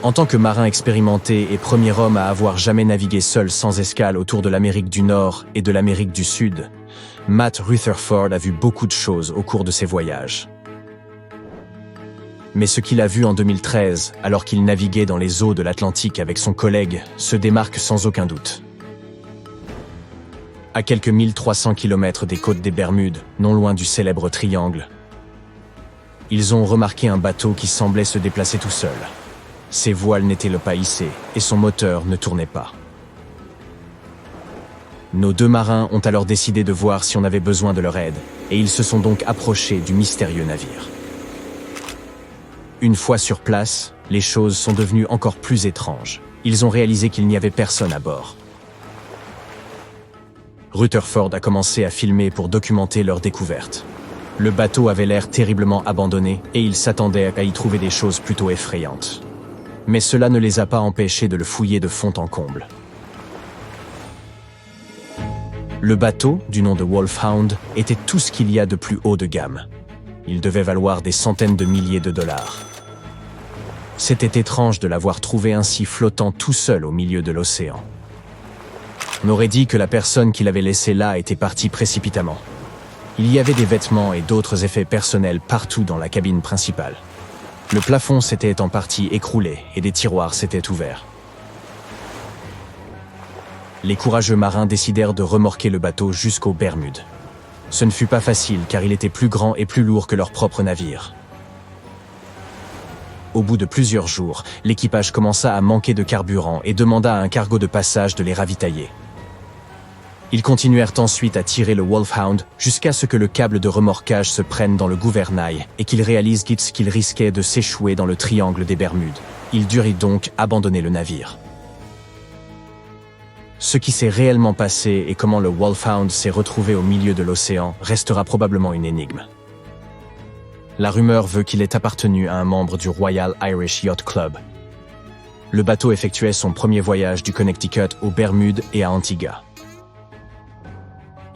En tant que marin expérimenté et premier homme à avoir jamais navigué seul sans escale autour de l'Amérique du Nord et de l'Amérique du Sud, Matt Rutherford a vu beaucoup de choses au cours de ses voyages. Mais ce qu'il a vu en 2013, alors qu'il naviguait dans les eaux de l'Atlantique avec son collègue, se démarque sans aucun doute. À quelques 1300 km des côtes des Bermudes, non loin du célèbre triangle, ils ont remarqué un bateau qui semblait se déplacer tout seul. Ses voiles n'étaient pas hissées et son moteur ne tournait pas. Nos deux marins ont alors décidé de voir si on avait besoin de leur aide, et ils se sont donc approchés du mystérieux navire. Une fois sur place, les choses sont devenues encore plus étranges. Ils ont réalisé qu'il n'y avait personne à bord. Rutherford a commencé à filmer pour documenter leur découverte. Le bateau avait l'air terriblement abandonné et ils s'attendaient à y trouver des choses plutôt effrayantes. Mais cela ne les a pas empêchés de le fouiller de fond en comble. Le bateau, du nom de Wolfhound, était tout ce qu'il y a de plus haut de gamme. Il devait valoir des centaines de milliers de dollars. C'était étrange de l'avoir trouvé ainsi flottant tout seul au milieu de l'océan. On aurait dit que la personne qui l'avait laissé là était partie précipitamment. Il y avait des vêtements et d'autres effets personnels partout dans la cabine principale. Le plafond s'était en partie écroulé et des tiroirs s'étaient ouverts. Les courageux marins décidèrent de remorquer le bateau jusqu'aux Bermudes. Ce ne fut pas facile car il était plus grand et plus lourd que leur propre navire. Au bout de plusieurs jours, l'équipage commença à manquer de carburant et demanda à un cargo de passage de les ravitailler. Ils continuèrent ensuite à tirer le Wolfhound jusqu'à ce que le câble de remorquage se prenne dans le gouvernail et qu'ils réalisent qu'il risquait de s'échouer dans le triangle des Bermudes. Ils durent donc abandonner le navire. Ce qui s'est réellement passé et comment le Wolfhound s'est retrouvé au milieu de l'océan restera probablement une énigme. La rumeur veut qu'il ait appartenu à un membre du Royal Irish Yacht Club. Le bateau effectuait son premier voyage du Connecticut aux Bermudes et à Antigua.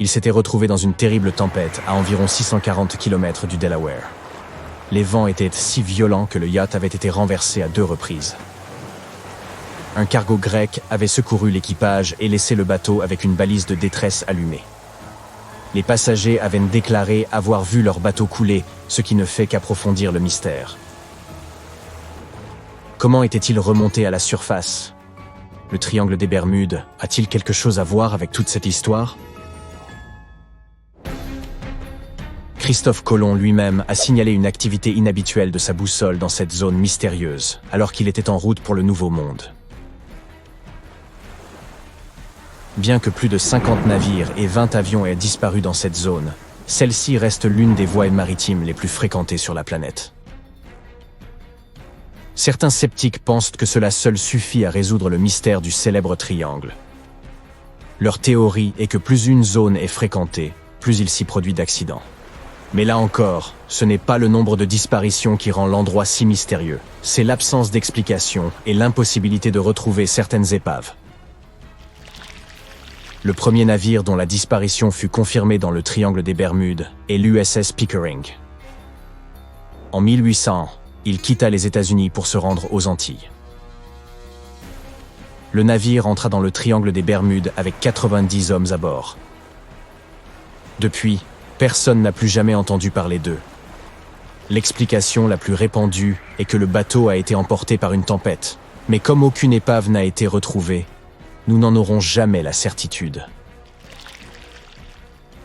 Il s'était retrouvé dans une terrible tempête à environ 640 km du Delaware. Les vents étaient si violents que le yacht avait été renversé à 2 reprises. Un cargo grec avait secouru l'équipage et laissé le bateau avec une balise de détresse allumée. Les passagers avaient déclaré avoir vu leur bateau couler, ce qui ne fait qu'approfondir le mystère. Comment était-il remonté à la surface? Le triangle des Bermudes a-t-il quelque chose à voir avec toute cette histoire? Christophe Colomb lui-même a signalé une activité inhabituelle de sa boussole dans cette zone mystérieuse, alors qu'il était en route pour le Nouveau Monde. Bien que plus de 50 navires et 20 avions aient disparu dans cette zone, celle-ci reste l'une des voies maritimes les plus fréquentées sur la planète. Certains sceptiques pensent que cela seul suffit à résoudre le mystère du célèbre triangle. Leur théorie est que plus une zone est fréquentée, plus il s'y produit d'accidents. Mais là encore, ce n'est pas le nombre de disparitions qui rend l'endroit si mystérieux, c'est l'absence d'explication et l'impossibilité de retrouver certaines épaves. Le premier navire dont la disparition fut confirmée dans le triangle des Bermudes est l'USS Pickering. En 1800, il quitta les États-Unis pour se rendre aux Antilles. Le navire entra dans le triangle des Bermudes avec 90 hommes à bord. Depuis, personne n'a plus jamais entendu parler d'eux. L'explication la plus répandue est que le bateau a été emporté par une tempête, mais comme aucune épave n'a été retrouvée, nous n'en aurons jamais la certitude.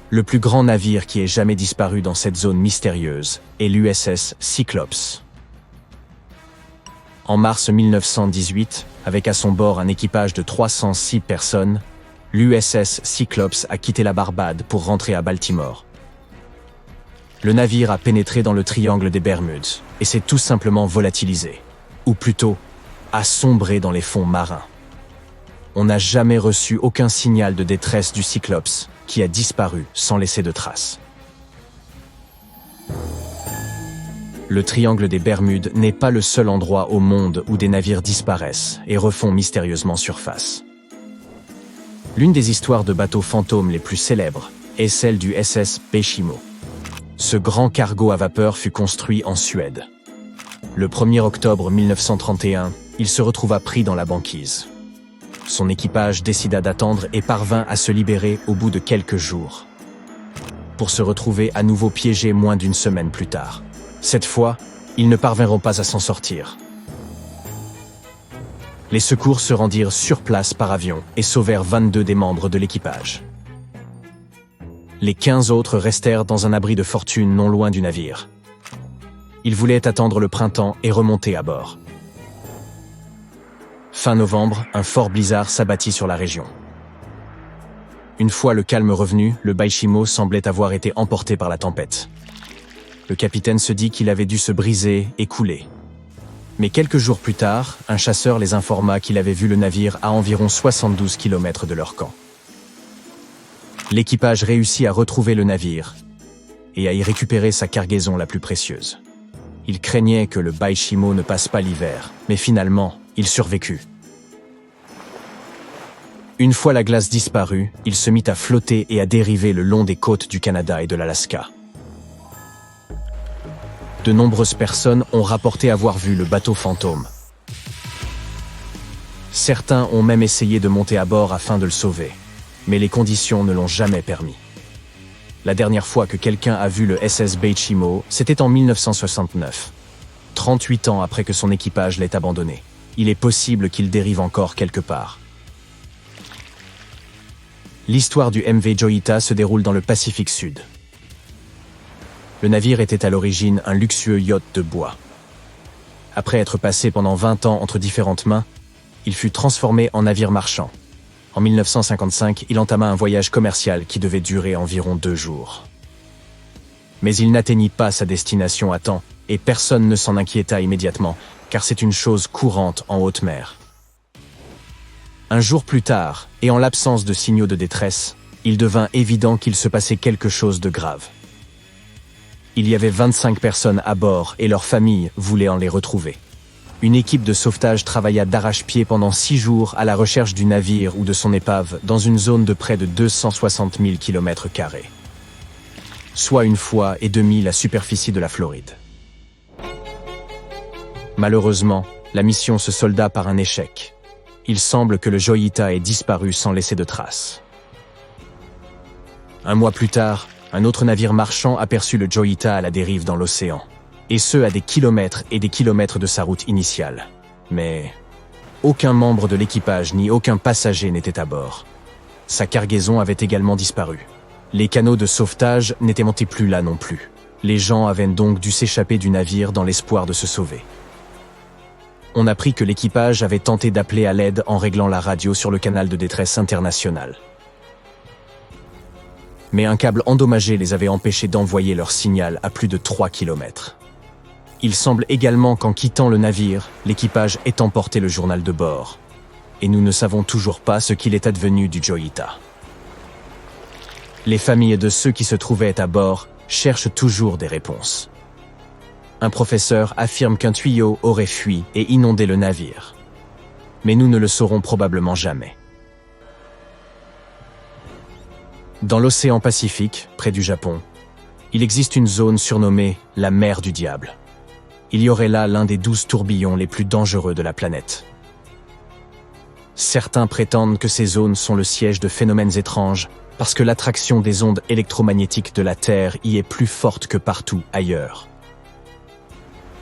Le plus grand navire qui ait jamais disparu dans cette zone mystérieuse est l'USS Cyclops. En mars 1918, avec à son bord un équipage de 306 personnes, l'USS Cyclops a quitté la Barbade pour rentrer à Baltimore. Le navire a pénétré dans le triangle des Bermudes et s'est tout simplement volatilisé, ou plutôt, a sombré dans les fonds marins. On n'a jamais reçu aucun signal de détresse du Cyclops, qui a disparu sans laisser de traces. Le triangle des Bermudes n'est pas le seul endroit au monde où des navires disparaissent et refont mystérieusement surface. L'une des histoires de bateaux fantômes les plus célèbres est celle du SS Peshimo. Ce grand cargo à vapeur fut construit en Suède. Le 1er octobre 1931, il se retrouva pris dans la banquise. Son équipage décida d'attendre et parvint à se libérer au bout de quelques jours, pour se retrouver à nouveau piégés moins d'une semaine plus tard. Cette fois, ils ne parvinront pas à s'en sortir. Les secours se rendirent sur place par avion et sauvèrent 22 des membres de l'équipage. Les 15 autres restèrent dans un abri de fortune non loin du navire. Ils voulaient attendre le printemps et remonter à bord. Fin novembre, un fort blizzard s'abattit sur la région. Une fois le calme revenu, le Baishimo semblait avoir été emporté par la tempête. Le capitaine se dit qu'il avait dû se briser et couler. Mais quelques jours plus tard, un chasseur les informa qu'il avait vu le navire à environ 72 km de leur camp. L'équipage réussit à retrouver le navire et à y récupérer sa cargaison la plus précieuse. Il craignait que le Baishimo ne passe pas l'hiver, mais finalement, il survécut. Une fois la glace disparue, il se mit à flotter et à dériver le long des côtes du Canada et de l'Alaska. De nombreuses personnes ont rapporté avoir vu le bateau fantôme. Certains ont même essayé de monter à bord afin de le sauver, mais les conditions ne l'ont jamais permis. La dernière fois que quelqu'un a vu le SS Baishimo, c'était en 1969, 38 ans après que son équipage l'ait abandonné. Il est possible qu'il dérive encore quelque part. L'histoire du MV Joyita se déroule dans le Pacifique Sud. Le navire était à l'origine un luxueux yacht de bois. Après être passé pendant 20 ans entre différentes mains, il fut transformé en navire marchand. En 1955, il entama un voyage commercial qui devait durer environ 2 jours. Mais il n'atteignit pas sa destination à temps, et personne ne s'en inquiéta immédiatement, car c'est une chose courante en haute mer. Un jour plus tard, et en l'absence de signaux de détresse, il devint évident qu'il se passait quelque chose de grave. Il y avait 25 personnes à bord et leurs familles voulaient en les retrouver. Une équipe de sauvetage travailla d'arrache-pied pendant 6 jours à la recherche du navire ou de son épave dans une zone de près de 260 000 km², soit 1,5 fois la superficie de la Floride. Malheureusement, la mission se solda par un échec. Il semble que le Joyita ait disparu sans laisser de traces. Un mois plus tard, un autre navire marchand aperçut le Joyita à la dérive dans l'océan, et ce à des kilomètres et des kilomètres de sa route initiale. Mais aucun membre de l'équipage ni aucun passager n'était à bord. Sa cargaison avait également disparu. Les canaux de sauvetage n'étaient montés plus là non plus. Les gens avaient donc dû s'échapper du navire dans l'espoir de se sauver. On apprit que l'équipage avait tenté d'appeler à l'aide en réglant la radio sur le canal de détresse international. Mais un câble endommagé les avait empêchés d'envoyer leur signal à plus de 3 km. Il semble également qu'en quittant le navire, l'équipage ait emporté le journal de bord. Et nous ne savons toujours pas ce qu'il est advenu du Joyita. Les familles de ceux qui se trouvaient à bord cherchent toujours des réponses. Un professeur affirme qu'un tuyau aurait fui et inondé le navire. Mais nous ne le saurons probablement jamais. Dans l'océan Pacifique, près du Japon, il existe une zone surnommée la mer du diable. Il y aurait là l'un des 12 tourbillons les plus dangereux de la planète. Certains prétendent que ces zones sont le siège de phénomènes étranges parce que l'attraction des ondes électromagnétiques de la Terre y est plus forte que partout ailleurs.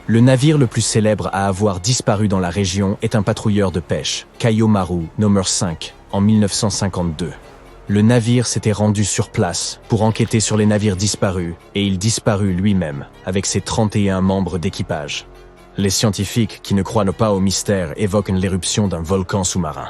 Le navire le plus célèbre à avoir disparu dans la région est un patrouilleur de pêche, Kaiomaru No. 5, en 1952. Le navire s'était rendu sur place pour enquêter sur les navires disparus et il disparut lui-même avec ses 31 membres d'équipage. Les scientifiques qui ne croient pas au mystère évoquent l'éruption d'un volcan sous-marin.